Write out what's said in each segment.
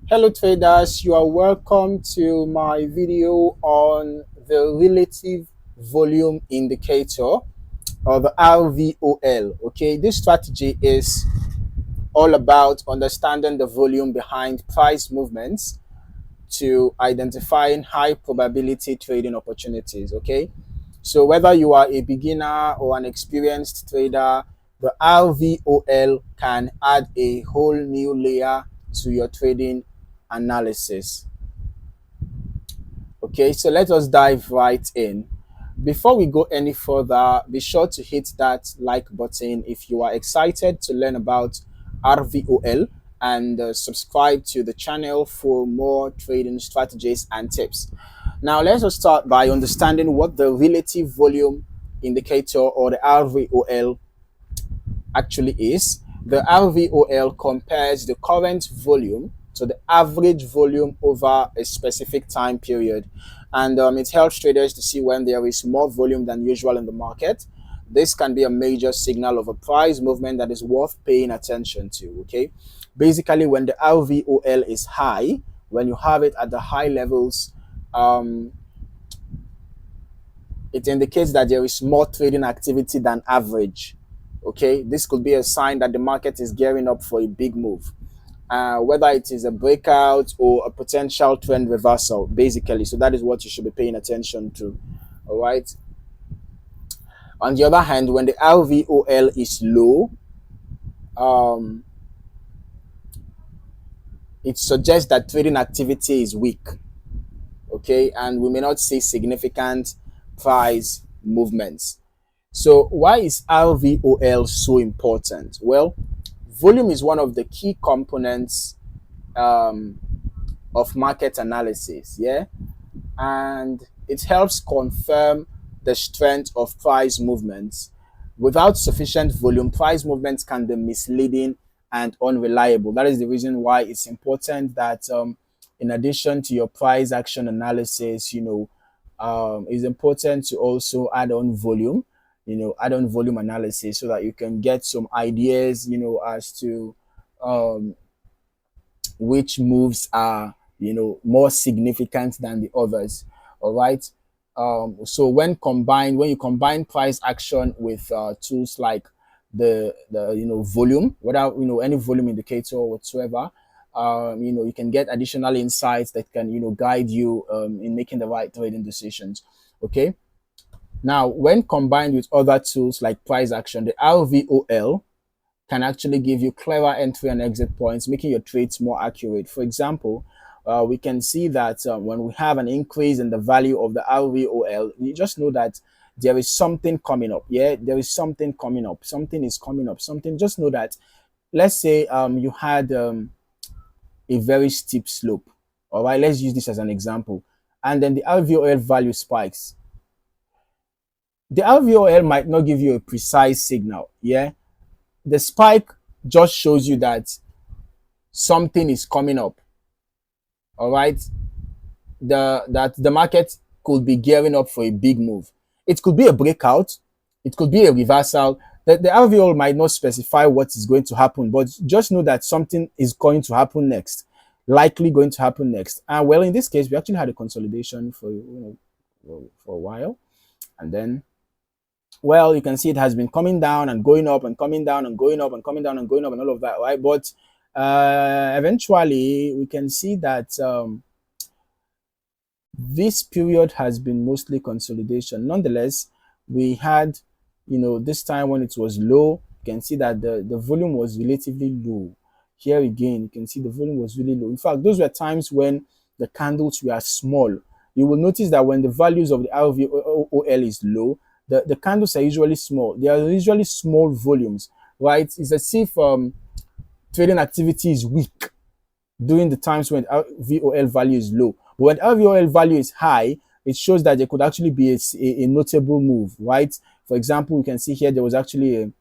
Hello traders, you are welcome to my video on the relative volume indicator or the RVOL. Okay, this strategy is all about understanding the volume behind price movements to identifying high probability trading opportunities. Okay, so whether you are a beginner or an experienced trader, the RVOL can add a whole new layer to your trading analysis. Okay, so let us dive right in. Before we go any further, be sure to hit that like button if you are excited to learn about RVOL and subscribe to the channel for more trading strategies and tips. Now, let us start by understanding what the relative volume indicator or the RVOL actually is. The RVOL compares the current volume to the average volume over a specific time period. And it helps traders to see when there is more volume than usual in the market. This can be a major signal of a price movement that is worth paying attention to. Okay. Basically, when the RVOL is high, when you have it at the high levels, um, it indicates that there is more trading activity than average. Okay, this could be a sign that the market is gearing up for a big move, whether it is a breakout or a potential trend reversal, basically. So that is what you should be paying attention to. All right. On the other hand, when the RVOL is low, um, it suggests that trading activity is weak. Okay, and we may not see significant price movements. So why is RVOL so important? Well, volume is one of the key components um, of market analysis, yeah, and it helps confirm the strength of price movements. Without sufficient volume, price movements can be misleading and unreliable. That is the reason why it's important that, in addition to your price action analysis, it's important to also add on volume, add on volume analysis so that you can get some ideas, as to um, which moves are more significant than the others. All right. So when you combine price action with tools like the volume, whether any volume indicator or whatsoever, you can get additional insights that can guide you in making the right trading decisions. Okay. Now, when combined with other tools like price action, the RVOL can actually give you clever entry and exit points, making your trades more accurate. For example, we can see that when we have an increase in the value of the RVOL, you just know that there is something coming up. Yeah, there is something coming up. Something is coming up. Something. Just know that. Let's say you had a very steep slope. All right, let's use this as an example, and then the RVOL value spikes. The RVOL might not give you a precise signal. Yeah, the spike just shows you that something is coming up. All right, that the market could be gearing up for a big move. It could be a breakout, it could be a reversal. The RVOL might not specify what is going to happen, but just know that something is going to happen next, likely going to happen next. And well, in this case, we actually had a consolidation for a while, and then, well, you can see it has been coming down and going up and coming down and going up and coming down and going up and all of that, right? But eventually we can see that this period has been mostly consolidation. Nonetheless, we had, this time when it was low, you can see that the volume was relatively low. Here again, you can see the volume was really low. In fact, those were times when the candles were small. You will notice that when the values of the RVOL is low, the candles are usually small. They are usually small volumes, right? It's as if trading activity is weak during the times when RVOL value is low. But when RVOL value is high, it shows that there could actually be a notable move, right? For example, you can see here there was actually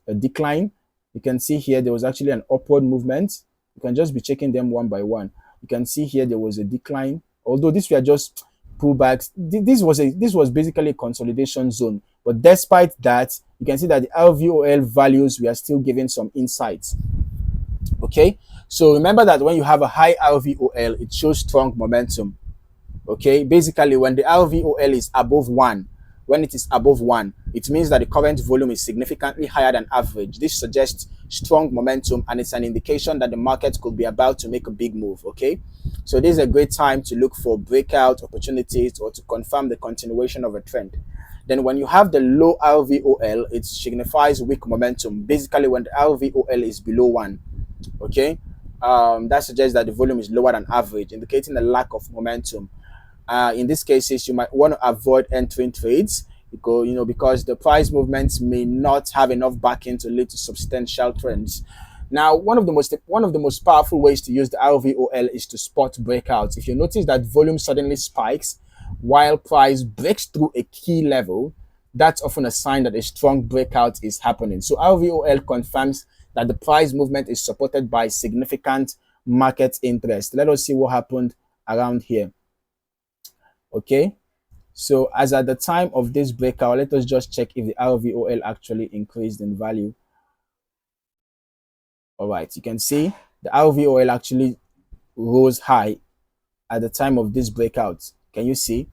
a decline. You can see here there was actually an upward movement. You can just be checking them one by one. You can see here there was a decline. Although these were just pullbacks, this was basically a consolidation zone. But despite that, you can see that the RVOL values we are still giving some insights. Okay, So remember that when you have a high RVOL, it shows strong momentum. Okay, basically when the RVOL is above 1, when it is above 1, it means that the current volume is significantly higher than average. This suggests strong momentum, and it's an indication that the market could be about to make a big move. Okay, so this is a great time to look for breakout opportunities or to confirm the continuation of a trend. Then when you have the low RVOL, it signifies weak momentum. Basically when the RVOL is below 1, okay, that suggests that the volume is lower than average, indicating a lack of momentum. In these cases, you might want to avoid entering trades because the price movements may not have enough backing to lead to substantial trends. Now, one of the most powerful ways to use the RVOL is to spot breakouts. If you notice that volume suddenly spikes while price breaks through a key level, that's often a sign that a strong breakout is happening. So RVOL confirms that the price movement is supported by significant market interest. Let us see what happened around here. Okay, so as at the time of this breakout, let us just check if the RVOL actually increased in value. All right, you can see the RVOL actually rose high at the time of this breakout. Can you see?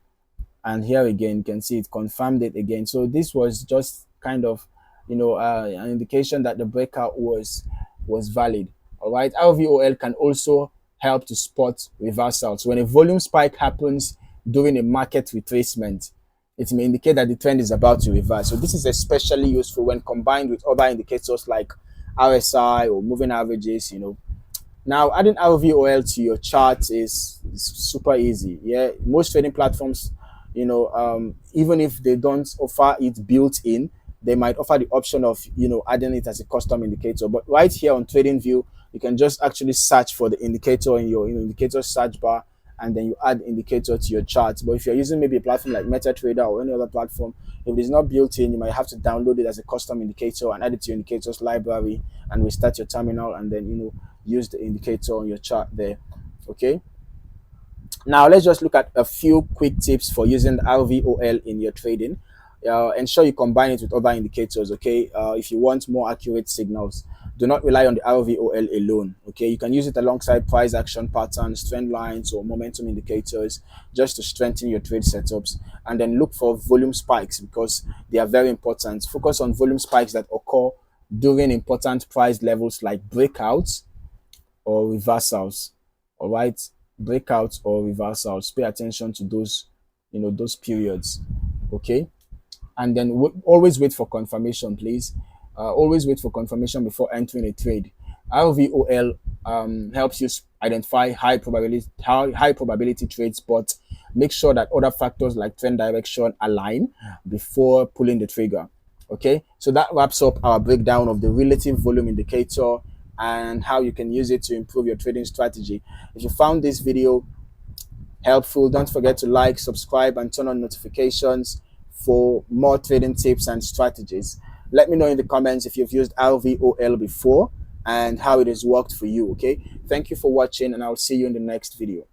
And here again, you can see it confirmed it again. So this was just kind of, an indication that the breakout was valid. All right, RVOL can also help to spot reversals. When a volume spike happens during a market retracement, it may indicate that the trend is about to reverse. So this is especially useful when combined with other indicators like RSI or moving averages. Now, adding RVOL to your chart is super easy. Yeah, most trading platforms, even if they don't offer it built in, they might offer the option of adding it as a custom indicator. But right here on TradingView, you can just actually search for the indicator in your indicator search bar, and then you add indicator to your chart. But if you're using maybe a platform like MetaTrader or any other platform, if it is not built in, you might have to download it as a custom indicator and add it to your indicators library and restart your terminal, and then use the indicator on your chart there. Okay, now let's just look at a few quick tips for using the RVOL in your trading. Ensure you combine it with other indicators. Okay, if you want more accurate signals, do not rely on the RVOL alone. Okay, you can use it alongside price action patterns, trend lines, or momentum indicators just to strengthen your trade setups. And then look for volume spikes because they are very important. Focus on volume spikes that occur during important price levels like breakouts or reversals. All right, breakouts or reversals. Pay attention to those periods. Okay, and then always wait for confirmation, please. Always wait for confirmation before entering a trade. RVOL helps you identify high probability trades, but make sure that other factors like trend direction align before pulling the trigger. Okay, so that wraps up our breakdown of the relative volume indicator and how you can use it to improve your trading strategy. If you found this video helpful, don't forget to like, subscribe, and turn on notifications for more trading tips and strategies. Let me know in the comments if you've used RVOL before and how it has worked for you. Okay, thank you for watching, and I'll see you in the next video.